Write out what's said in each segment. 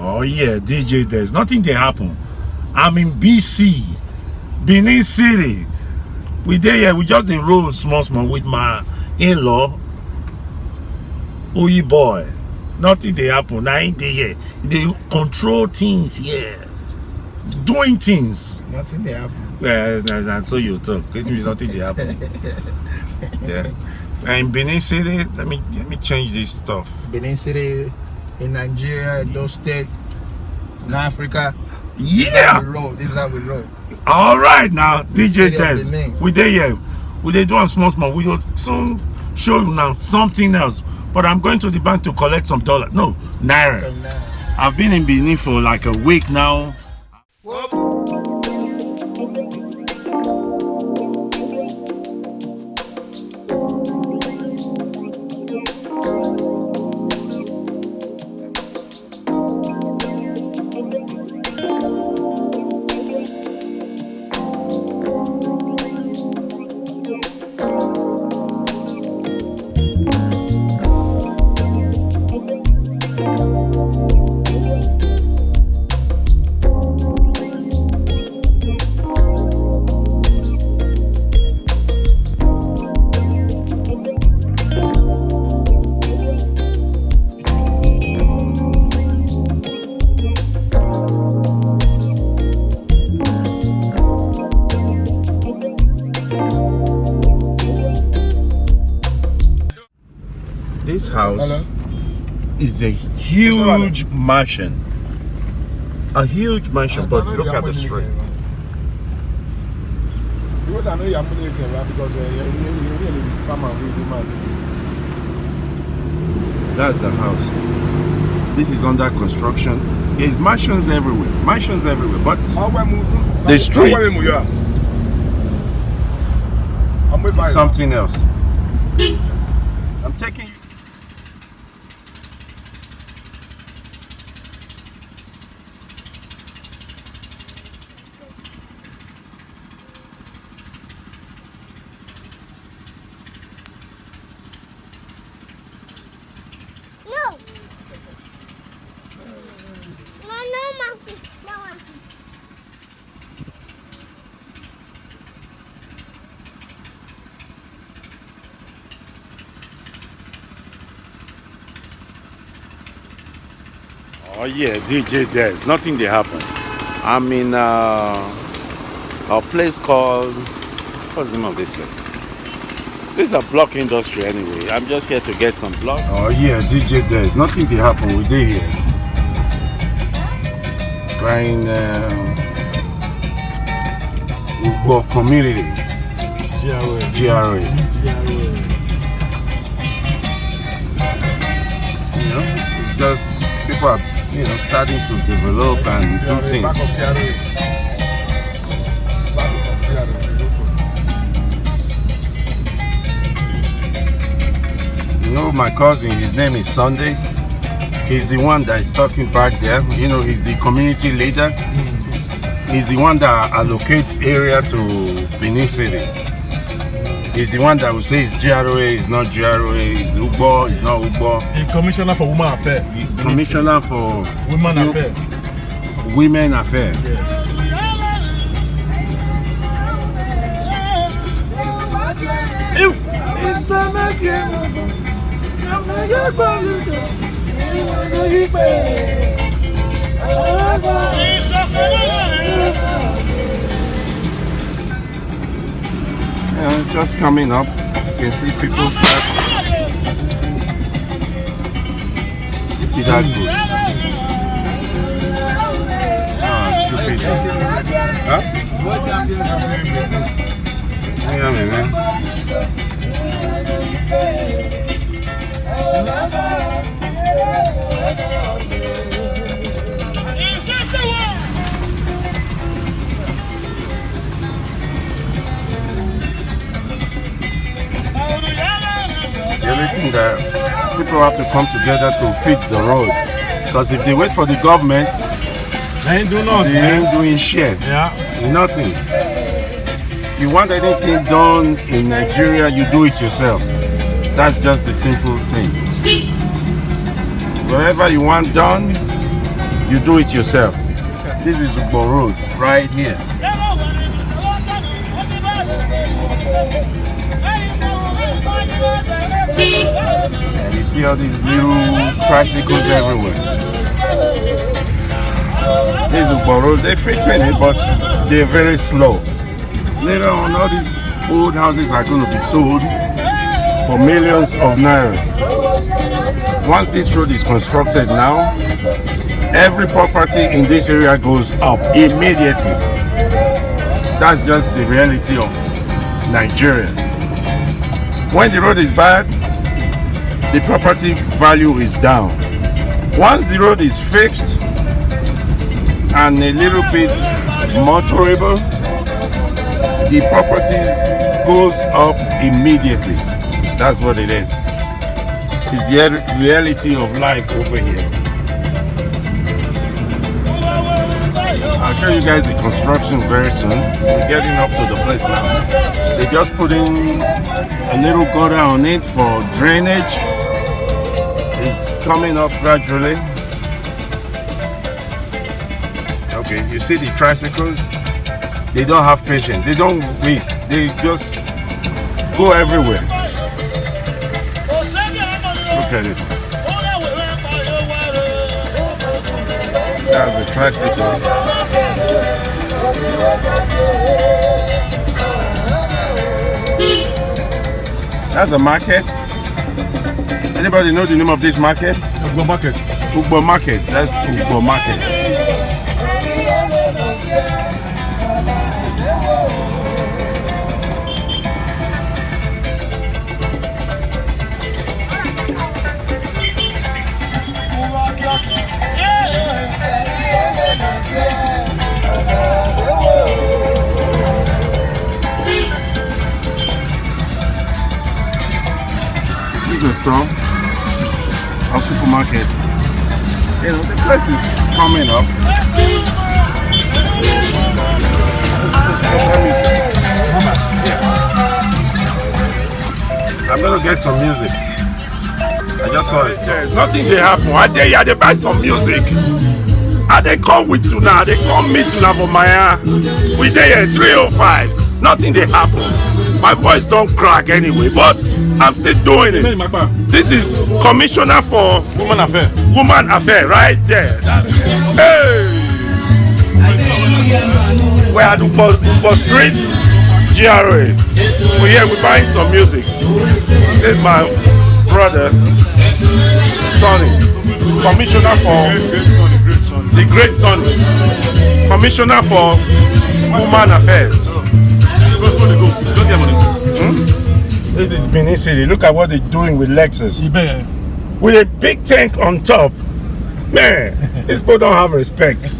Oh yeah, DJ, there's nothing they happen. I'm in BC, Benin City. We there, yeah, we just enrolled small with my in-law, Oyi boy. Nothing they happen. I ain't there yet. They control things here. Doing things. Nothing they happen. Yeah, so you talk. It means nothing they happen. Yeah. And in Benin City, let me change this stuff. Benin City, in Nigeria, those states, in Africa. Yeah. This is how we roll. All right now, DJ Des. We there here. We there doing small. We will soon show you now something else. But I'm going to the bank to collect some dollars. No, naira. I've been in Benin for like a week now. This house is a huge mansion. A huge mansion, but look at the street. That's the house. This is under construction. There's mansions everywhere. But the street is something else. I'm taking you. Oh yeah, DJ, there's nothing they happen. I'm in a place called, what's the name of this place? This is a block industry anyway. I'm just here to get some blocks. Oh yeah, DJ, there's nothing they happen. We're there here. Trying Ugbo community. GRA. You know, it's just people are, starting to develop and do things. My cousin, his name is Sunday. He's the one that is talking back there. He's the community leader. He's the one that allocates area to Benin City. He's the one that will say it's GRA, it's not GRA, it's Ugbo, it's not Ugbo. The Commissioner for Women Affairs. The Commissioner for Women Affairs. Women Affairs. Yes. Just coming up, you can see people start. Keep that good. It's too busy. Huh? Yeah, man. The only thing that people have to come together to fix the road, because if they wait for the government, they ain't doing nothing. They ain't doing shit. Yeah. Nothing. If you want anything done in Nigeria, you do it yourself. That's just the simple thing. Wherever you want done, you do it yourself. This is Ugbo Road right here. And you see all these little tricycles everywhere. This is Ugbo Road. They're fixing it, but they're very slow. Later on, all these old houses are going to be sold for millions of naira. Once this road is constructed now, every property in this area goes up immediately. That's just the reality of Nigeria. When the road is bad, the property value is down. Once the road is fixed and a little bit motorable, the properties goes up immediately. That's what it is. It's the reality of life over here. I'll show you guys the construction very soon. We're getting up to the place now. They're just putting a little gutter on it for drainage. It's coming up gradually. Okay, you see the tricycles? They don't have patience. They don't wait. They just go everywhere. Look at it. That's a tricycle. That's a market. Anybody know the name of this market? Ugbo Market. Ugbo Market. That's Ugbo Market. The store or supermarket. You know, the place is coming up. I'm gonna get some music. I just saw it. There's nothing they happen. I dare you, they buy some music. And they come with you now. They come meet you now for my we there 305. Nothing they happen. My voice don't crack anyway, but I'm still doing it. This is Commissioner for Woman Affair. Woman Affair right there. Hey! We're at Ugbo Street, GRA. We're here, we're buying some music. This is my brother, Sonny. Commissioner for the Great Sonny. Commissioner for Woman Affairs. This is Benin City. Look at what they're doing with Lexus. With a big tank on top. Man, these people don't have respect.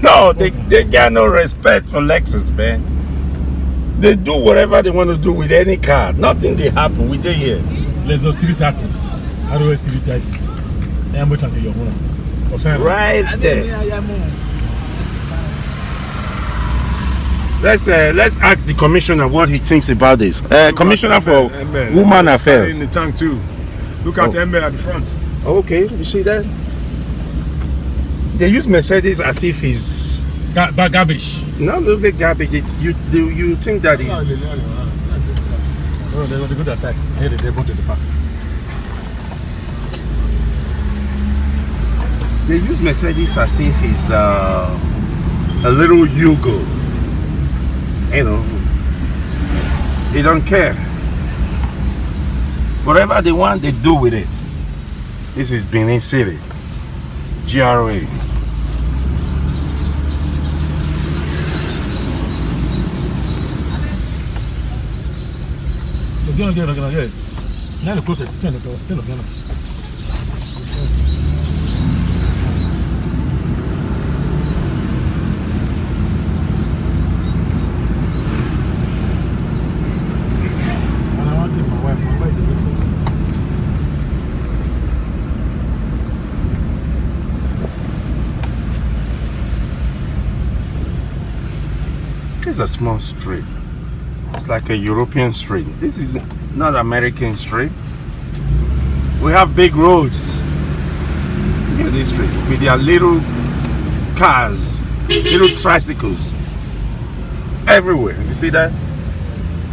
No, they got no respect for Lexus, man. They do whatever they want to do with any car. Nothing they happen with the here. Let's go 330. How do I 330? I'm going to your home. Right there. Let's ask the commissioner what he thinks about this. Commissioner for Women Affairs. In the tank too. Look at the Ember at the front. Okay, you see that? They use Mercedes as if it's garbage. Not really garbage. You think that is? No, they go to the side. Here they go to the pass. They use Mercedes as if it's a little Yugo. You know, they don't care. Whatever they want, they do with it. This is Benin City, GRA. It's a small street. It's like a European street. This is not American street. We have big roads. You this street with their little cars, little tricycles everywhere. You see that?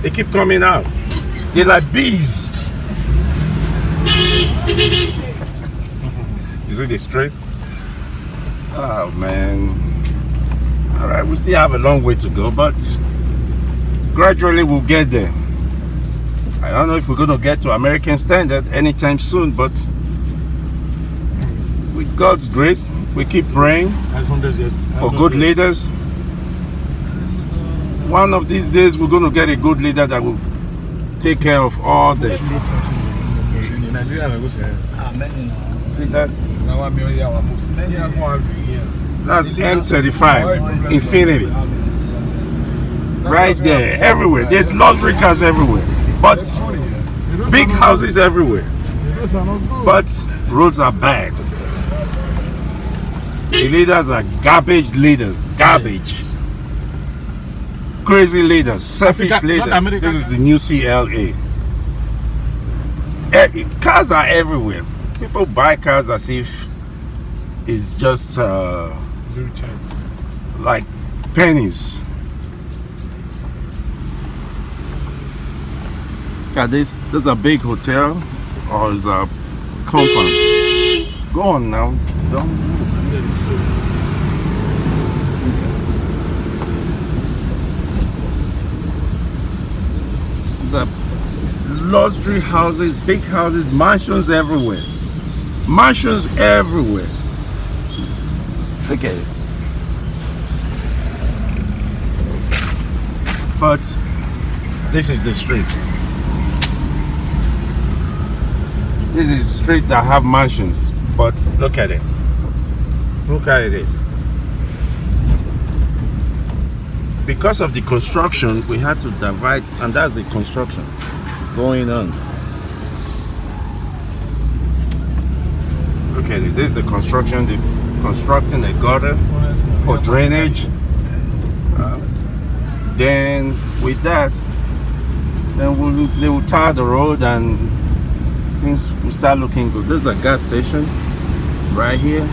They keep coming out. They're like bees. You see the street? Oh man. Alright, we still have a long way to go, but gradually we'll get there. I don't know if we're going to get to American standard anytime soon, but with God's grace, if we keep praying for good leaders, one of these days we're going to get a good leader that will take care of all this. See that? That's M35 Infinity. Right there, everywhere. There's luxury cars everywhere, but big houses everywhere. But roads are bad. The leaders are garbage leaders. Garbage. Crazy leaders. Selfish leaders. This is the new CLA. Cars are everywhere. People buy cars as if it's just like pennies. This is a big hotel or is a compound. Go on now. Don't. The luxury houses, big houses, mansions everywhere. Mansions everywhere. Look at it. But this is the street. This is a street that have mansions, but look at it. Look at it is. Because of the construction, we had to divide, and that's the construction going on. Look at it. This is the construction. They're constructing a gutter for drainage. Then with that, then they will tar the road and things will start looking good. There's a gas station right here.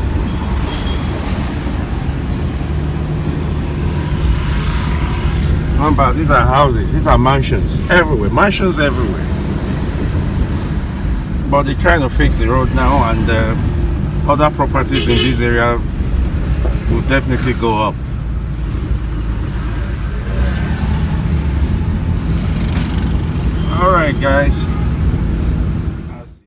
Remember, these are houses, these are mansions everywhere, mansions everywhere. But they're trying to fix the road now, and other properties in this area will definitely go up. All right, guys.